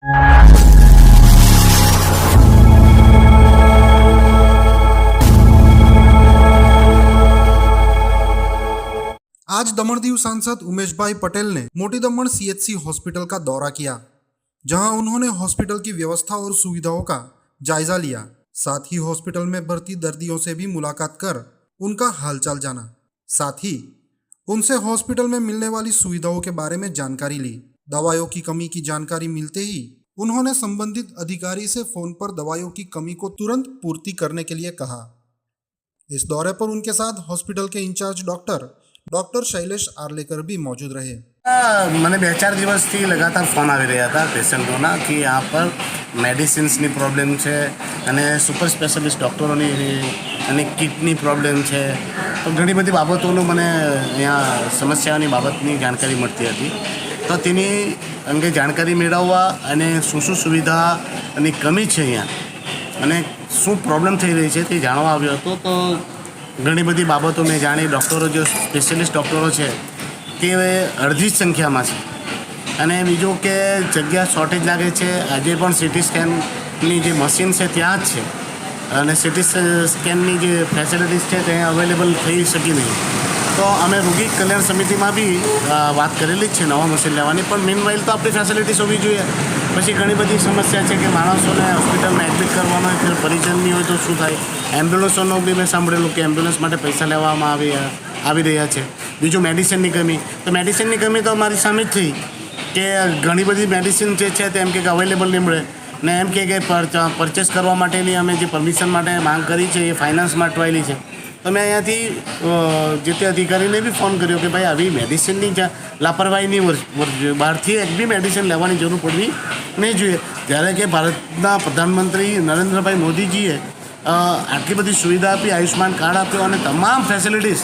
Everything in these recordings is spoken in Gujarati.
आज दमन सांसद उमेश भाई पटेल ने मोटी दमन सीएचसी हॉस्पिटल का दौरा किया, जहां उन्होंने हॉस्पिटल की व्यवस्था और सुविधाओं का जायजा लिया। साथ ही हॉस्पिटल में भर्ती दर्दियों से भी मुलाकात कर उनका हालचाल जाना। साथ ही उनसे हॉस्पिटल में मिलने वाली सुविधाओं के बारे में जानकारी ली। दवाइयों की कमी की जानकारी मिलते ही उन्होंने संबंधित अधिकारी से फोन पर दवाइयों की कमी को तुरंत पूर्ति करने के लिए कहा। इस दौरे पर उनके साथ हॉस्पिटल के इंचार्ज डॉक्टर शैलेश आर्लेकर भी मौजूद रहे। મને 2-4 દિવસથી લગાતાર ફોન આવી રહ્યા હતા પેશન્ટોના કે આ પર મેડિસિન્સની પ્રોબ્લેમ છે અને સુપર સ્પેશિયાલિસ્ટ ડૉક્ટરોની અને કિટની પ્રોબ્લેમ છે, તો ઘણી બધી બાબતોનું મને અહીંયા સમસ્યાઓની બાબતની જાણકારી મળતી હતી। તો તેની અંગે જાણકારી મેળવવા અને શું સુવિધા અને કમી છે અહીંયા અને શું પ્રોબ્લેમ થઈ રહી છે તે જાણવા આવ્યો હતો। તો ઘણી બધી બાબતો મેં જાણી। ડૉક્ટરો જે સ્પેશિયાલિસ્ટ ડૉક્ટરો છે તે અડધી જ સંખ્યામાં છે અને બીજું કે જગ્યા શોર્ટેજ લાગે છે। આજે પણ સિટી સ્કેનની જે મશીન છે ત્યાં જ છે અને સિટી સ્કેનની જે ફેસિલિટીઝ છે તે અવેલેબલ થઈ શકી નહીં। તો અમે રોગી કલ્યાણ સમિતિમાં બી વાત કરેલી જ છે નવા મશીન લેવાની, પણ મીનવાઇલ તો આપણી ફેસિલિટીઝ હોવી જોઈએ। પછી ઘણી બધી સમસ્યા છે કે માણસોને હોસ્પિટલમાં એડમિટ કરવાનો હોય ત્યારે પરિચય નહીં હોય તો શું થાય। એમ્બ્યુલન્સોનો બી મેં સાંભળેલું કે એમ્બ્યુલન્સ માટે પૈસા લેવામાં આવી રહ્યા છે। બીજું મેડિસિનની કમી, તો મેડિસિનની કમી તો અમારી સામે જ થઈ કે ઘણી બધી મેડિસિન જે છે તે એમ કે અવેલેબલ નહીં મળે ને એમ કે પરચેસ કરવા માટેની અમે જે પરમિશન માટે માંગ કરી છે એ ફાઇનાન્સમાં અટવાયેલી છે। તો મેં અહીંયાથી જે તે અધિકારીને બી ફોન કર્યો કે ભાઈ આવી મેડિસિનની લાપરવાહી નહીં જોઈએ, બહારથી એક બી મેડિસિન લેવાની જરૂર પડવી નહીં જોઈએ। જ્યારે કે ભારતના પ્રધાનમંત્રી નરેન્દ્રભાઈ મોદીજીએ આટલી બધી સુવિધા આપી, આયુષ્માન કાર્ડ આપ્યું અને તમામ ફેસિલિટીઝ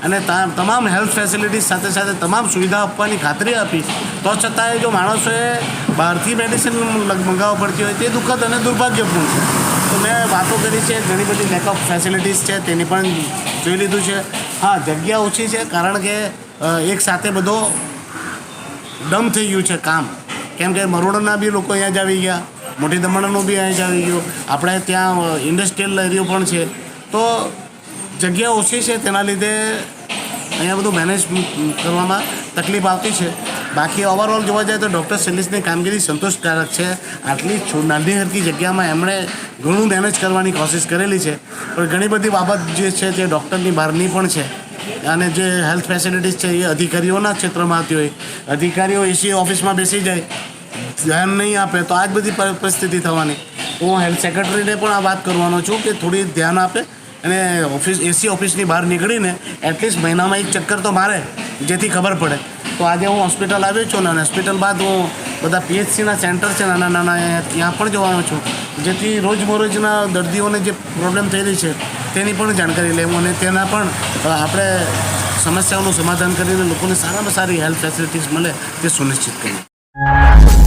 અને તમામ હેલ્થ ફેસિલિટીઝ સાથે સાથે તમામ સુવિધા આપવાની ખાતરી આપી, તો છતાંય જો માણસોએ બહારથી મેડિસિન મંગાવવા પડતી હોય તે દુઃખદ અને દુર્ભાગ્યપૂર્ણ છે। તો મેં વાતો કરી છે, ઘણી બધી લેક ઓફ ફેસિલિટીઝ છે તેની પણ જોઈ લીધું છે। હા, જગ્યા ઓછી છે કારણ કે એક સાથે બધો ડમ થઈ ગયું છે કામ, કેમ કે મરોડાના બી લોકો અહીંયા જ આવી ગયા, મોટી દમણનું બી અહીંયા જ આવી ગયું, આપણે ત્યાં ઇન્ડસ્ટ્રીયલ એરિયો પણ છે। તો જગ્યા ઓછી છે તેના લીધે અહીંયા બધું મેનેજ કરવામાં તકલીફ આવતી છે। બાકી ઓવરઓલ જોવા જાય તો ડૉક્ટર શૈલેષની કામગીરી સંતોષકારક છે। આટલી નાની હરકી જગ્યામાં એમણે ઘણું મેનેજ કરવાની કોશિશ કરેલી છે, પણ ઘણી બધી બાબત જે છે તે ડૉક્ટરની બહારની પણ છે અને જે હેલ્થ ફેસિલિટીઝ છે એ અધિકારીઓના ક્ષેત્રમાં આવતી હોય, અધિકારીઓ એસી ઓફિસમાં બેસી જાય, ધ્યાન નહીં આપે તો આ જ બધી પરિસ્થિતિ થવાની। હું હેલ્થ સેક્રેટરીને પણ આ વાત કરવાનો છું કે થોડી ધ્યાન આપે અને એસી ઓફિસની બહાર નીકળીને એટલીસ્ટ મહિનામાં એક ચક્કર તો મારે, જેથી ખબર પડે। તો આજે હું હોસ્પિટલ આવ્યો છું અને હોસ્પિટલ બાદ હું બધા પીએચસીના સેન્ટર છે નાના નાના ત્યાં પણ જવાનો છું, જેથી રોજબરોજના દર્દીઓને જે પ્રોબ્લેમ થઈ રહી છે તેની પણ જાણકારી લેવું અને તેના પણ આપણે સમસ્યાઓનું સમાધાન કરીને લોકોને સારામાં સારી હેલ્થ ફેસિલિટીઝ મળે તે સુનિશ્ચિત કરીએ।